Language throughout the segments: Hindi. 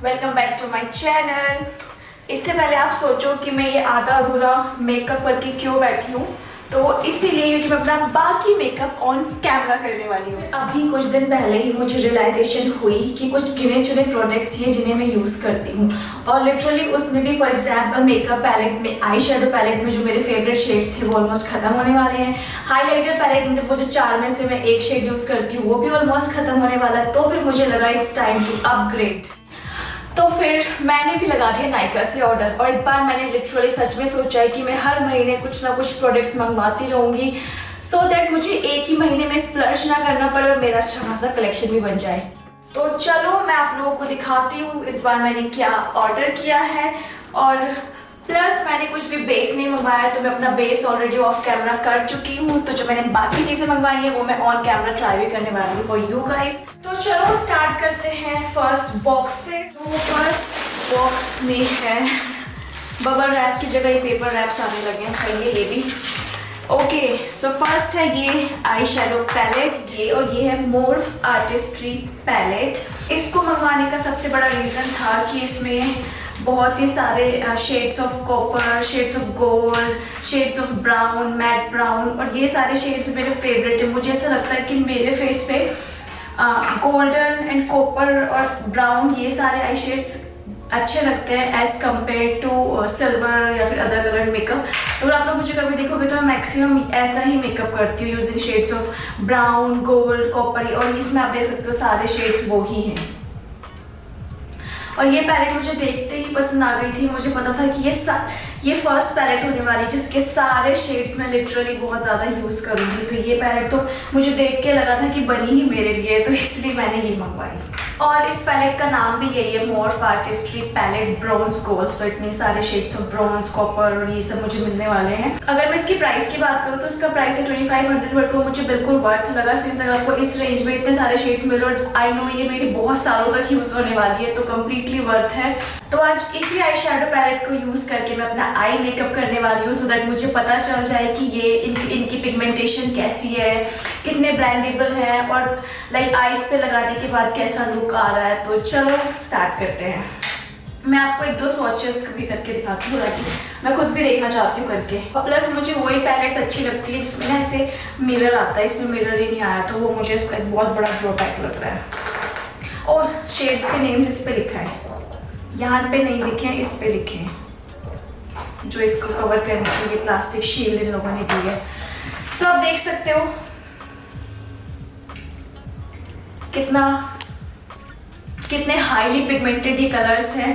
Welcome back to my channel. इससे पहले आप सोचो कि मैं ये आधा अधूरा मेकअप करके क्यों बैठी हूँ, तो इसीलिए क्योंकि मैं अपना बाकी मेकअप ऑन कैमरा करने वाली हूँ। अभी कुछ दिन पहले ही मुझे रियलाइजेशन हुई कि कुछ गिने चुने प्रोडक्ट्स हैं जिन्हें मैं यूज़ करती हूँ, और लिटरली उसमें भी फॉर एग्जांपल मेकअप पैलेट में, आई शेडो पैलेट में जो मेरे फेवरेट शेड्स थे वो ऑलमोस्ट खत्म होने वाले हैं। हाईलाइटर पैलेट में वो जो 4 में से मैं एक शेड यूज़ करती हूँ वो भी ऑलमोस्ट खत्म होने वाला है। तो फिर मुझे लगा इट्स टाइम टू अपग्रेड। तो फिर मैंने भी लगा दिया नायका से ऑर्डर, और इस बार मैंने लिटरली सच में सोचा है कि मैं हर महीने कुछ ना कुछ प्रोडक्ट्स मंगवाती रहूँगी, सो दैट मुझे एक ही महीने में स्प्लर्ज ना करना पड़े और मेरा अच्छा खासा कलेक्शन भी बन जाए। तो चलो मैं आप लोगों को दिखाती हूँ इस बार मैंने क्या ऑर्डर किया है, और प्लस मैंने कुछ भी बेस नहीं मंगवाया, तो मैं अपना बेस ऑलरेडी ऑफ कैमरा कर चुकी हूँ। तो जो मैंने बाकी चीज़ें मंगवाई हैं वो मैं ऑन कैमरा ट्राई भी करने वाली हूँ फॉर यू गाइस। तो चलो स्टार्ट करते हैं फर्स्ट बॉक्स से। तो फर्स्ट बॉक्स में है बबल रैप की जगह ये पेपर रैप्स आने लगे हैं, सही है ये भी। ओके, सो फर्स्ट है ये आई शेडो पैलेट, ये और ये है मोर्फ आर्टिस्ट्री पैलेट। इसको मंगवाने का सबसे बड़ा रीज़न था कि इसमें बहुत ही सारे shades of copper, shades of gold, shades of brown, mat brown, और ये सारे शेड्स मेरे फेवरेट हैं। मुझे ऐसा लगता है कि मेरे फेस पे गोल्डन एंड कॉपर और ब्राउन ये सारे आई शेड्स अच्छे लगते हैं एज कम्पेयर टू सिल्वर या फिर अदर कलर मेकअप। तो आप लोग मुझे कभी देखोगे तो मैं मैक्सिमम ऐसा ही मेकअप करती हूँ using shades of brown, gold, copper, और इसमें आप देख सकते हो सारे शेड्स वो ही हैं। और ये पैलेट मुझे देखते ही पसंद आ गई थी। मुझे पता था कि ये फर्स्ट पैलेट होने वाली जिसके सारे शेड्स मैं लिटरली बहुत ज़्यादा यूज़ करूँगी। तो ये पैलेट तो मुझे देख के लगा था कि बनी ही मेरे लिए, तो इसलिए मैंने ये मंगवाई। और इस पैलेट का नाम भी यही है, Morphe artistry palette bronze gold. So इतने सारे शेड्स ऑफ ब्रॉन्ज, कॉपर और ये सब मुझे मिलने वाले हैं। अगर मैं इसकी प्राइस की बात करूँ तो इसका प्राइस है 2500, बट वो मुझे बिल्कुल वर्थ लगा। सिंस अगर आपको इस रेंज में इतने सारे शेड्स मिले और आई नो ये मेरी बहुत सालों तक यूज़ होने वाली है, तो कम्प्लीटली वर्थ है। तो आज इसी आई शेडो पैलेट को यूज़ करके मैं अपना आई मेकअप करने वाली हूँ, सो दैट मुझे पता चल जाए कि ये इनकी पिगमेंटेशन कैसी है, कितने ब्लेंडेबल हैं, और लाइक आईज पे लगाने के बाद कैसा लुक आ रहा है। तो चलो स्टार्ट करते हैं। मैं आपको 1-2 स्वॉचेस भी करके दिखाती हूँ ताकि मैं खुद भी देखना चाहती हूँ करके। और प्लस मुझे वही पैलेट्स अच्छी लगती है जिसमें ना ऐसे मिरर आता है, इसमें मिरर ही नहीं आया, तो वो मुझे इसका एक बहुत बड़ा ड्रॉबैक लग रहा है। और शेड्स के नेम इस पे लिखा है, यहाँ पे नहीं लिखे हैं, इस पे लिखे हैं, जो इसको कवर करने के लिए प्लास्टिक शील्ड इन लोगों ने दी है। सो आप देख सकते हो कितने हाईली पिगमेंटेड ये कलर्स हैं।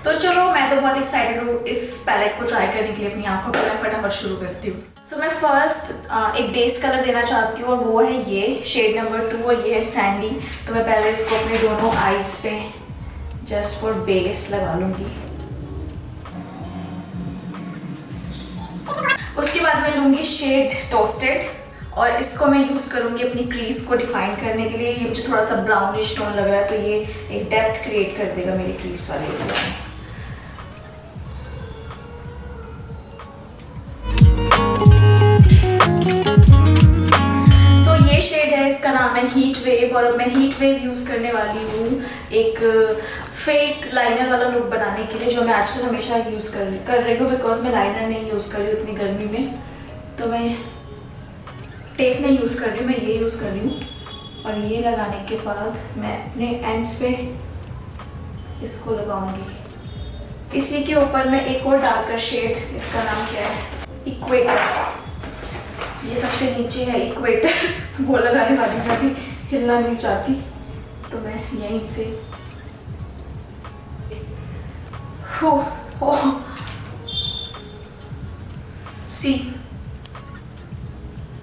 तो चलो मैं तो बहुत एक्साइटेड हूँ इस पैलेट को ट्राई करने के लिए अपनी आंखों पर। मैं फटाफट शुरू करती हूँ। सो मैं फर्स्ट एक बेस कलर देना चाहती हूँ, और वो है ये शेड नंबर 2, और ये है सैंडी। तो मैं पहले इसको अपने दोनों आईज पे जस्ट फॉर बेस लगा लूँगी। उसके बाद मैं लूँगी शेड टोस्टेड, और इसको मैं यूज़ करूँगी अपनी क्रीज को डिफाइन करने के लिए। ये मुझे थोड़ा सा ब्राउनिश टोन लग रहा है, तो ये एक डेप्थ क्रिएट कर देगा मेरी क्रीज वाले एरिया में। सो ये शेड है, इसका नाम है हीट वेव, और मैं हीट वेव यूज़ करने वाली हूँ एक फेक लाइनर वाला लुक बनाने के लिए, जो मैं आजकल हमेशा यूज़ कर रही हूँ, बिकॉज मैं लाइनर नहीं यूज़ कर रही हूँ इतनी गर्मी में। तो मैं टेप नहीं यूज़ कर रही हूँ, मैं ये यूज़ कर रही हूँ। और ये लगाने के बाद मैं अपने एंड्स पे इसको लगाऊंगी। इसी के ऊपर मैं एक और डार्कर शेड, इसका नाम क्या है, इक्वेटर, ये सबसे नीचे है इक्वेटर वो लगाने वाली मैं भी हिलना नहीं चाहती, तो मैं यहीं से सी।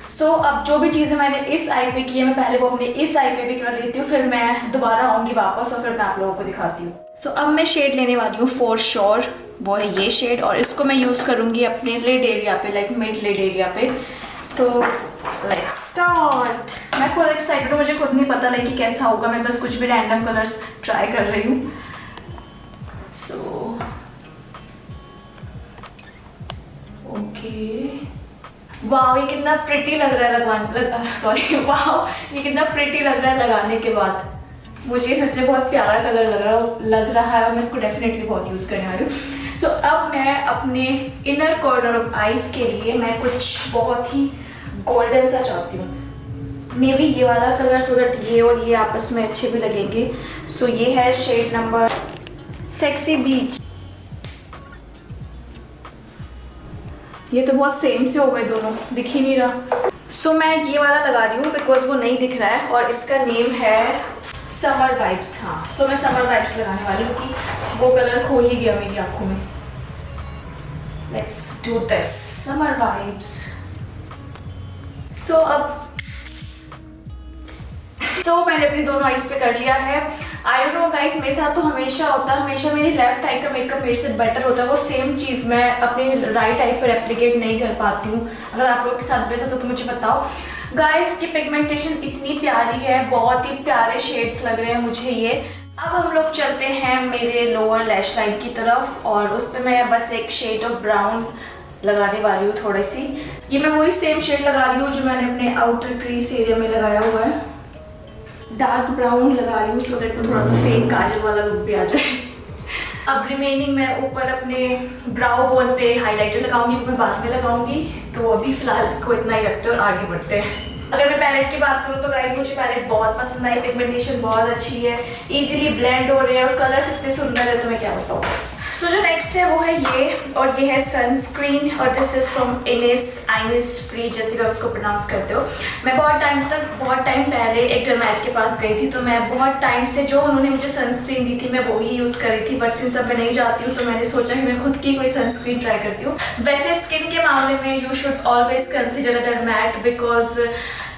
सो अब जो भी चीज़ें मैंने इस आई पे की है, मैं पहले वो अपने इस आई पे भी कर लेती हूँ, फिर मैं दोबारा आऊँगी वापस और फिर मैं आप लोगों को दिखाती हूँ। सो अब मैं शेड लेने वाली हूँ फॉर श्योर, वो है ये शेड, और इसको मैं यूज़ करूँगी अपने लिड एरिया पे, लाइक मिड लिड एरिया पे। तो लेट्स स्टार्ट। मैं खुद एक्साइटेड हूँ, मुझे खुद नहीं पता लाइक कि कैसा होगा। मैं बस कुछ भी रैंडम कलर्स ट्राई कर रही हूँ। सो ओके, वाह ये कितना प्रिटी लग रहा है वाह ये कितना प्रिटी लग रहा है लगाने के बाद। मुझे सच में बहुत प्यारा कलर लग रहा है और मैं इसको डेफिनेटली बहुत यूज़ करने वाली हूँ। सो अब मैं अपने इनर कॉर्नर ऑफ आईज के लिए मैं कुछ बहुत ही गोल्डन सा चाहती हूँ। मे बी ये वाला कलर, सो दैट ये और ये आपस में अच्छे भी लगेंगे। सो ये है शेड नंबर सेक्सी बीच। ये तो बहुत सेम से हो गए दोनों, दिख ही नहीं रहा। सो मैं ये वाला लगा रही हूँ बिकॉज वो नहीं दिख रहा है और इसका नेम है समर वाइब्स। हाँ, सो मैं समर वाइब्स लगाने वाली हूँ कि वो कलर खो ही गया मेरी आंखों में। Let's do this summer vibes. So मैंने अपनी दोनों आईज पे कर लिया है। आई डोंट नो गाइस, मेरे साथ तो हमेशा होता है, हमेशा मेरी लेफ्ट आई का मेकअप मेरे से बेटर होता है। वो सेम चीज़ मैं अपनी राइट आई पर रेप्लिकेट नहीं कर पाती हूँ। अगर आप लोग के साथ वैसा तो मुझे बताओ। गाइस इसकी पिगमेंटेशन इतनी प्यारी है, बहुत ही प्यारे शेड्स लग रहे हैं मुझे ये। अब हम लोग चलते हैं मेरे लोअर लैश लाइन की तरफ और उस पर मैं बस एक शेड ऑफ ब्राउन लगाने वाली हूँ थोड़ी सी। ये मैं वही सेम शेड लगा रही हूँ जो मैंने अपने आउटर क्रीज एरिया में लगाया हुआ है। डार्क ब्राउन लगा रही हूँ सो दैट वो थोड़ा सा फेक काजल वाला लुक भी आ जाए। अब रिमेनिंग मैं ऊपर अपने ब्राउ बोन पे हाइलाइटर लगाऊंगी, वो मैं बाद में लगाऊंगी। तो अभी फिलहाल इसको इतना ही रखते हैं और आगे बढ़ते हैं। अगर मैं पैलेट की बात करूँ तो गाइस मुझे पैलेट बहुत पसंद आई। पिगमेंटेशन बहुत अच्छी है, इजीली ब्लेंड हो रहे हैं और कलर्स इतने सुंदर है तो मैं क्या बताऊँ। सो जो नेक्स्ट है वो है ये, और ये है सनस्क्रीन और दिस इज फ्रॉम Innisfree, जैसे भी आप उसको प्रोनाउंस करते हो। मैं बहुत टाइम पहले एक डर्मैट के पास गई थी, तो मैं बहुत टाइम से जो उन्होंने मुझे सनस्क्रीन दी थी मैं वही यूज़ करी थी। बट सिंस अब मैं नहीं जाती हूँ तो मैंने सोचा कि मैं खुद की कोई सनस्क्रीन ट्राई करती हूँ। वैसे स्किन के मामले में you should always consider a dermat because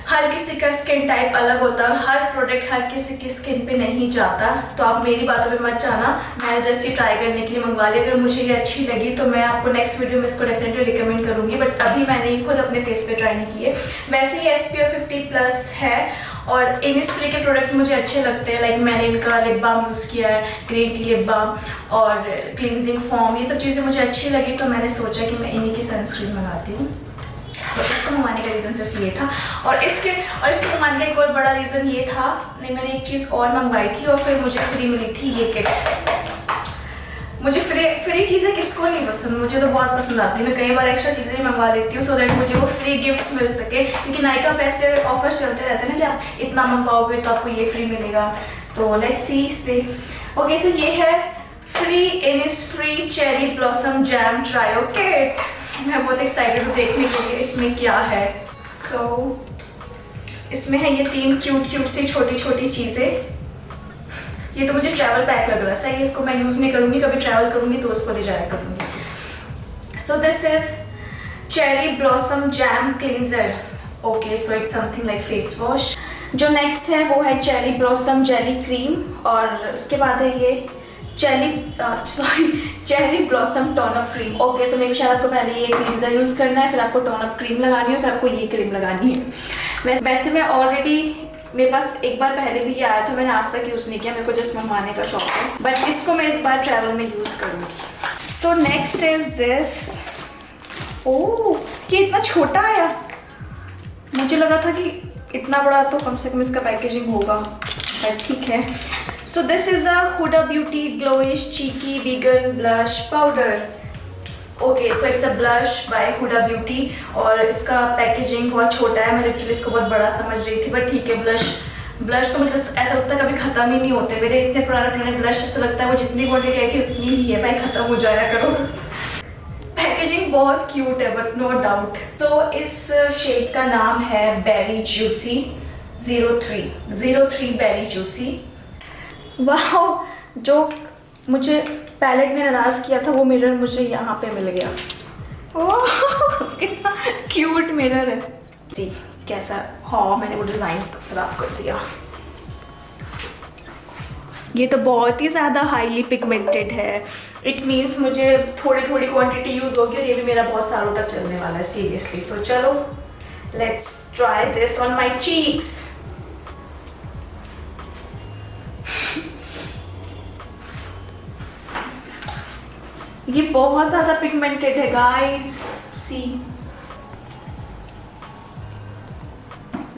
हर किसी का स्किन टाइप अलग होता है, हर प्रोडक्ट हर किसी की स्किन पे नहीं जाता। तो आप मेरी बातों पे मत जाना, मैं जस्ट ये ट्राई करने के लिए मंगवा ली। अगर मुझे ये अच्छी लगी तो मैं आपको नेक्स्ट वीडियो में इसको डेफिनेटली रिकमेंड करूँगी, बट अभी मैंने ये खुद अपने फेस पे ट्राई नहीं किए। वैसे ये SPF 50+ है और Innisfree के प्रोडक्ट्स मुझे अच्छे लगते हैं। लाइक मैंने इनका लिप बाम यूज़ किया है, ग्रीन टी लिप बाम और क्लिनजिंग फॉर्म, ये सब चीज़ें मुझे अच्छी लगी तो मैंने सोचा कि मैं इन्हीं की सनस्क्रीन मंगाती हूँ। तो इसको मंगवाने का रीज़न सिर्फ ये था। और इसके मंगवाने का एक और बड़ा रीज़न ये था, नहीं मैंने एक चीज़ और मंगवाई थी और फिर मुझे फ्री मिली थी ये किट। मुझे फ्री चीज़ें किसको नहीं पसंद, मुझे तो बहुत पसंद आती है। मैं कई बार एक्स्ट्रा चीज़ें मंगवा देती हूँ सो दैट मुझे वो फ्री गिफ्ट्स मिल सके, क्योंकि नायका पे ऐसे ऑफर्स चलते रहते हैं ना कि आप इतना मंगवाओगे तो आपको ये फ्री मिलेगा। तो लेट्स सी इस पर। ओके, सो ये है free Innisfree cherry blossom jam trio kit. मैं बहुत एक्साइटेड हूँ देखने के लिए इसमें क्या है। सो इसमें है ये 3 क्यूट सी छोटी चीज़ें। ये तो मुझे ट्रैवल पैक लग रहा है, सही। इसको मैं यूज़ नहीं करूँगी, कभी ट्रैवल करूँगी तो उसको ले जाया करूँगी। सो this is cherry blossom jam cleanser. Okay, so it's something like face wash. जो नेक्स्ट है वो है चेरी ब्लॉसम जेली क्रीम और उसके बाद है ये cherry blossom tone up cream. Okay, तो मेरे शायद आपको पहले ये क्लींजर यूज़ करना है, फिर आपको टोन अप क्रीम लगानी है, फिर आपको ये क्रीम लगानी है। वैसे मैं ऑलरेडी, मेरे पास एक बार पहले भी ये आया था, मैंने आज तक यूज़ नहीं किया, मेरे को जस्ट मंगवाने का शौक है, बट इसको मैं इस बार ट्रैवल में यूज़ करूँगी। So next is this. Oh, ये इतना छोटा आया, मुझे लगा था कि इतना बड़ा, तो कम से कम इसका पैकेजिंग होगा, बट ठीक है। So this is a Huda Beauty glowish cheeky vegan blush powder. Okay, so it's a blush by Huda Beauty और इसका पैकेजिंग बहुत छोटा है। मैं लिटरली इसको बहुत बड़ा समझ रही थी, बट ठीक है। ब्लश तो मतलब ऐसा लगता है कभी ख़त्म ही नहीं होते मेरे। इतने पुराने ब्लश, ऐसा लगता है वो जितनी क्वांटिटी आई थी उतनी ही है, भाई ख़त्म हो जाया करो। पैकेजिंग बहुत क्यूट है बट नो डाउट। तो इस शेड का नाम है बेरी जूसी 03 बेरी जूसी। वाह, जो मुझे पैलेट में नाराज़ किया था वो मिरर मुझे यहाँ पे मिल गया। ओह, कितना क्यूट मिरर है जी। कैसा, हाँ मैंने वो डिज़ाइन खराब कर दिया। ये तो बहुत ही ज़्यादा हाईली पिगमेंटेड है। इट मीन्स मुझे थोड़ी क्वांटिटी यूज़ होगी और ये भी मेरा बहुत सालों तक चलने वाला है सीरियसली। तो चलो let's try this on my cheeks. ये बहुत ज़्यादा पिगमेंटेड है गाइस, सी।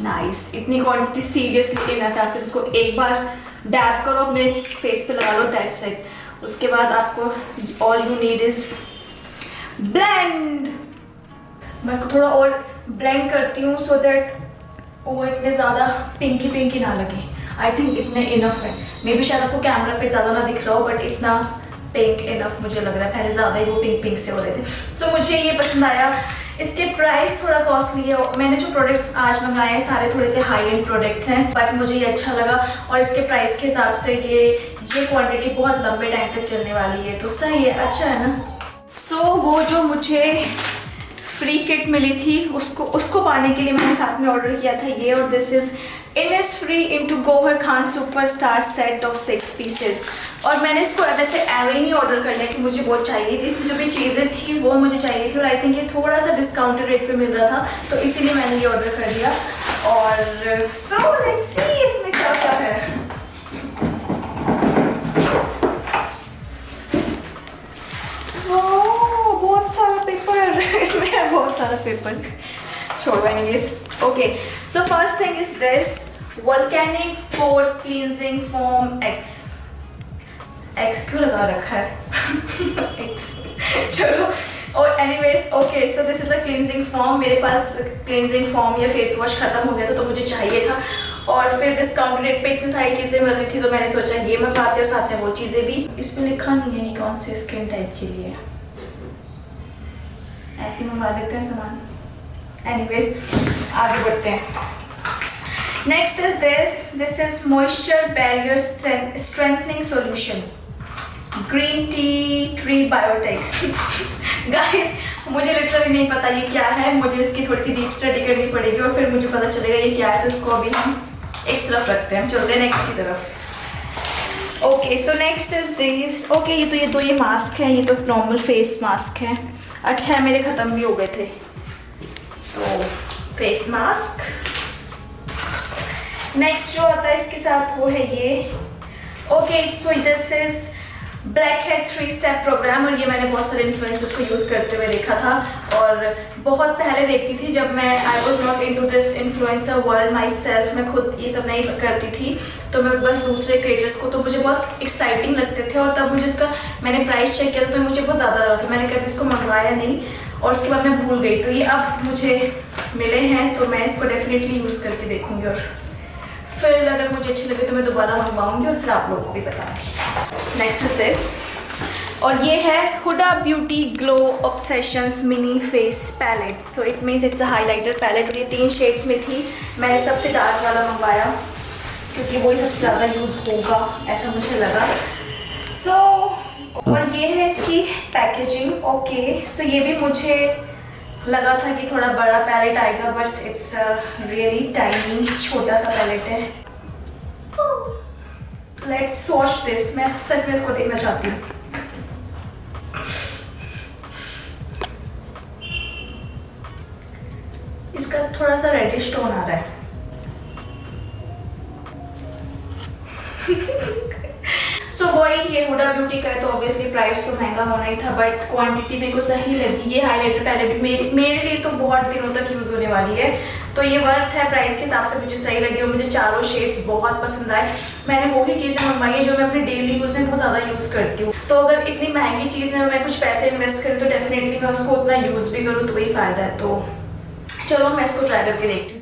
नाइस, इतनी क्वांटिटी सीरियसली इनफ है। आप इसको एक बार डैब करो, अपने फेस पे लगा लो, दैट्स इट। उसके बाद आपको all you need is blend. मैं इसको थोड़ा और ब्लेंड करती हूँ सो दैट वो इतने ज़्यादा पिंकी पिंकी ना लगे। आई थिंक इतने इनफ है। मे बी शायद आपको कैमरा पे ज़्यादा ना दिख रहा हो, बट इतना पिंक इनफ मुझे लग रहा है। पहले ज़्यादा ही वो पिंक पिंक से हो रहे थे। सो मुझे ये पसंद आया। इसके प्राइस थोड़ा कॉस्टली है। मैंने जो प्रोडक्ट्स आज मंगाए हैं सारे थोड़े से हाई एंड प्रोडक्ट्स हैं, बट मुझे ये अच्छा लगा और इसके प्राइस के हिसाब से ये क्वांटिटी बहुत लंबे टाइम तक चलने वाली है, तो सही है, अच्छा है ना। सो वो जो मुझे फ्री किट मिली थी उसको पाने के लिए मैंने साथ में ऑर्डर किया था ये, और this is Innisfree into Gohar Khan Superstar set of 6 pieces। और मैंने इसको वैसे एवे नहीं ऑर्डर कर लिया कि मुझे बहुत चाहिए थी, इसमें जो भी चीज़ें थी वो मुझे चाहिए थी, और आई थिंक ये थोड़ा सा डिस्काउंटेड रेट पे मिल रहा था, तो इसीलिए मैंने ये ऑर्डर कर दिया। और सो लेट्स सी इसमें क्या क्या है। बहुत सारा पेपर इसमें है, बहुत सारा पेपर। छोड़ो anyways. Okay, so first thing is this volcanic pore cleansing foam X क्यों लगा रखा है एक्स चलो। और anyways okay, so this is the cleansing foam. मेरे पास क्लींजिंग फोम या फेस वॉश खत्म हो गया था, तो मुझे चाहिए था, और फिर डिस्काउंट रेट पे इतनी सारी चीज़ें मिल रही थी, तो मैंने सोचा ये मंगाते और साथ में वो चीज़ें भी। इसमें लिखा नहीं है कि कौन से स्किन टाइप के लिए, ऐसे मंगा देते हैं सामान। एनीवेज आगे बढ़ते हैं। Next is this is moisture barrier strengthening solution green tea tree biotechs. Guys मुझे लिटरली नहीं पता ये क्या है, मुझे इसकी थोड़ी सी डीप स्टडी करनी पड़ेगी और फिर मुझे पता चलेगा ये क्या है, तो इसको अभी हम एक तरफ रखते हैं। हम चलते हैं नेक्स्ट की तरफ। Okay, so next is this. Okay, ये मास्क है, ये तो नॉर्मल फेस मास्क है। अच्छा है, मेरे ख़त्म भी हो गए थे। तो फेस मास्क। नेक्स्ट जो आता है इसके साथ वो है ये। ओके, तो this is black head 3 step program, और ये मैंने बहुत सारे इन्फ्लुएंसर्स को यूज़ करते हुए देखा था, और बहुत पहले देखती थी जब मैं I was not into this influencer world myself. मैं खुद ये सब नहीं करती थी, तो मैं बस दूसरे क्रिएटर्स को, तो मुझे बहुत एक्साइटिंग लगते थे, और तब मुझे इसका मैंने प्राइस चेक किया तो मुझे बहुत ज़्यादा लगा था। मैंने कभी इसको मंगवाया नहीं, और उसके बाद मैं भूल गई, तो ये अब मुझे मिले हैं, तो मैं इसको डेफिनेटली यूज़ करके देखूँगी, और फिर अगर मुझे अच्छे लगे तो मैं दोबारा मंगवाऊँगी और फिर आप लोगों को भी बताऊँगी। नेक्स्ट इज दिस, और ये है Huda Beauty glow obsessions mini face palette. So it means it's a highlighter palette, और ये 3 शेड्स में थी। मैंने सबसे डार्क वाला मंगवाया क्योंकि वही सबसे ज़्यादा यूज़ होगा ऐसा मुझे लगा। सो और ये है इसकी पैकेजिंग। ओके, सो ये भी मुझे लगा था कि थोड़ा बड़ा पैलेट आएगा, बट इट्स रियली टाइनी, छोटा सा पैलेट है। Let's swatch this. मैं सच में इसको देखना चाहती हूँ। इसका थोड़ा सा रेडिश टोन आ रहा है। सो वही ये हुडा ब्यूटी का है, तो ऑब्वियसली प्राइस तो महंगा होना ही था, बट क्वांटिटी मेरे को सही लगी। ये हाइलाइटर पैलेट मेरे लिए तो बहुत दिनों तक यूज़ होने वाली है, तो ये वर्थ है। प्राइस के हिसाब से मुझे सही लगी, और मुझे चारों शेड्स बहुत पसंद आए। मैंने वही चीज़ें मंगवाई हैं जो मैं अपने डेली यूज़ में बहुत ज़्यादा यूज़ करती हूँ, तो अगर इतनी महंगी चीज़ में मैं कुछ पैसे इन्वेस्ट करूँ तो डेफिनेटली मैं उसको उतना यूज़ भी करूँ, तो वही फ़ायदा है। तो चलो मैं इसको ट्राई करके देखती हूँ।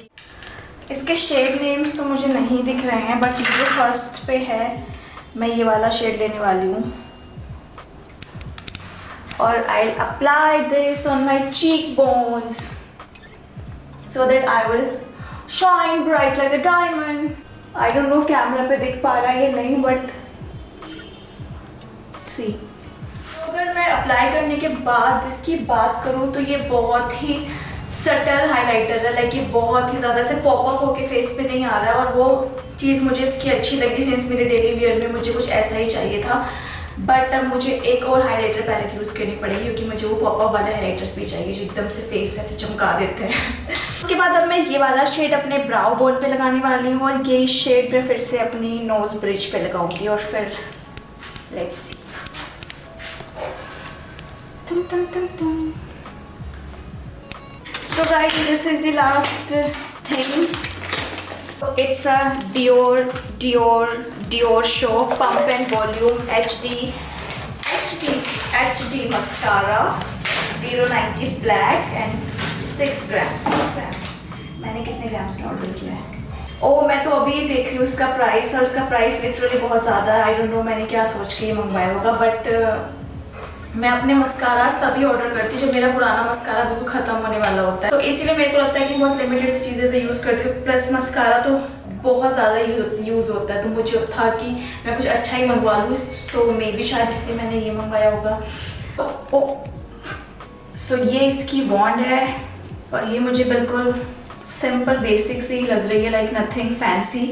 इसके शेड नेम्स तो मुझे नहीं दिख रहे हैं, बट ये फर्स्ट पे है, मैं ये वाला शेड लेने वाली हूँ, और I apply this on my cheek bones so that I will shine bright like a diamond. I don't know camera पे दिख पा रहा है या नहीं, बट सी। अगर मैं अप्लाई करने के बाद इसकी बात करूँ तो ये बहुत ही सटल हाइलाइटर है, लाइक ये बहुत ही ज़्यादा से पॉपअप होके फेस पे नहीं आ रहा है, और वो चीज़ मुझे इसकी अच्छी लगी, सिंस मेरे डेली वेयर में मुझे कुछ ऐसा ही चाहिए था। बट अब मुझे एक और हाइलाइटर पैलेट यूज़ करनी पड़ेगी, क्योंकि मुझे वो पॉपअप वाले हाइलाइटर्स भी चाहिए जो एकदम से फेस ऐसे चमका देते हैं। उसके बाद अब मैं ये वाला शेड अपने ब्राउ बोन पे लगाने वाली हूँ, और ये शेड मैं फिर से अपनी नोज ब्रिज पे लगाऊंगी, और फिर लेट्स सी। तुम तुम तुम तुम। So guys, this is the last thing. It's a Dior Dior Show Pump and Volume HD mascara 090 black and 6 grams. मैंने कितने ग्राम्स में ऑर्डर किया है? ओह, मैं तो अभी देख रही हूँ उसका प्राइस, और उसका प्राइस लिटरली बहुत ज़्यादा है। आई डोंट नो मैंने क्या सोच के ये मंगवाया होगा, बट मैं अपने मस्कारास तभी ऑर्डर करती हूँ जब मेरा पुराना मस्कारा बिल्कुल ख़त्म होने वाला होता है। तो इसीलिए मेरे को लगता है कि बहुत लिमिटेड सी चीज़ें तो यूज़ करती हूँ, प्लस मस्कारा तो बहुत ज़्यादा यूज़ होता है। तो मुझे था कि मैं कुछ अच्छा ही मंगवा लूँ, तो मे बी शायद इसलिए मैंने ये मंगवाया होगा। सो ये इसकी वॉन्ड है, और ये मुझे बिल्कुल सिंपल बेसिक सी लग रही है, लाइक नथिंग फैंसी।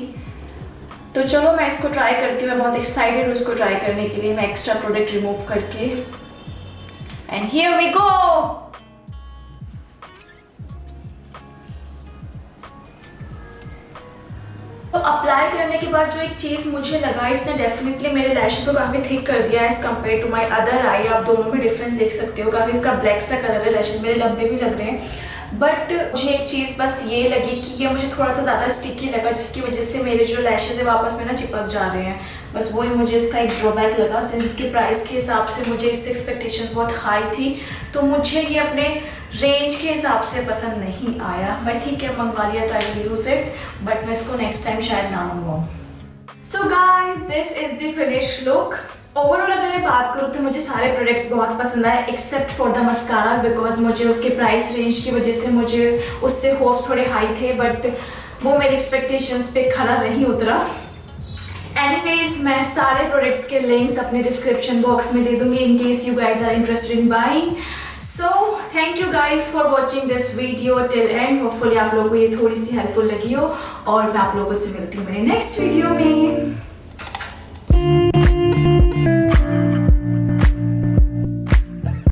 तो चलो मैं इसको ट्राई करती हूँ। मैं बहुत एक्साइटेड हूँ इसको ट्राई करने के लिए। मैं एक्स्ट्रा प्रोडक्ट रिमूव करके, एंड हियर वी गो। तो अप्लाई करने के बाद जो एक चीज़ मुझे लगा, इसने डेफिनेटली मेरे लैशेस को काफ़ी थिक कर दिया है as compare to my other eye. आप दोनों में डिफरेंस देख सकते हो, काफ़ी इसका ब्लैक सा कलर है, लैशेस मेरे लंबे भी लग रहे हैं। बट मुझे एक चीज़ बस ये लगी कि ये मुझे थोड़ा सा ज़्यादा स्टिकी लगा, जिसकी वजह से मेरे जो लैशेस है वापस में ना चिपक जा रहे हैं। बस वही मुझे इसका एक ड्रॉबैक लगा। सिंस इसके प्राइस के हिसाब से मुझे इससे एक्सपेक्टेशंस बहुत हाई थी, तो मुझे ये अपने रेंज के हिसाब से पसंद नहीं आया। बट ठीक है, मंगवा लिया तो I will use it, but मैं इसको नेक्स्ट टाइम शायद ना मंगवाऊँ। So guys, this is the finished look. Overall अगर मैं बात करूँ तो मुझे सारे प्रोडक्ट्स बहुत पसंद आए except for the mascara, because मुझे उसके प्राइस रेंज की वजह से मुझे उससे होप्स थोड़े हाई थे, बट वो मेरे एक्सपेक्टेशंस पे खरा नहीं उतरा। एनीवेज, मैं सारे प्रोडक्ट्स के लिंक्स अपने डिस्क्रिप्शन बॉक्स में दे दूंगी in case you guys are interested in buying. So thank you guys for watching this video till end. Hopefully आप लोगों को ये थोड़ी सी हेल्पफुल लगी हो, और मैं आप लोगों से मिलती हूँ मेरे नेक्स्ट वीडियो में।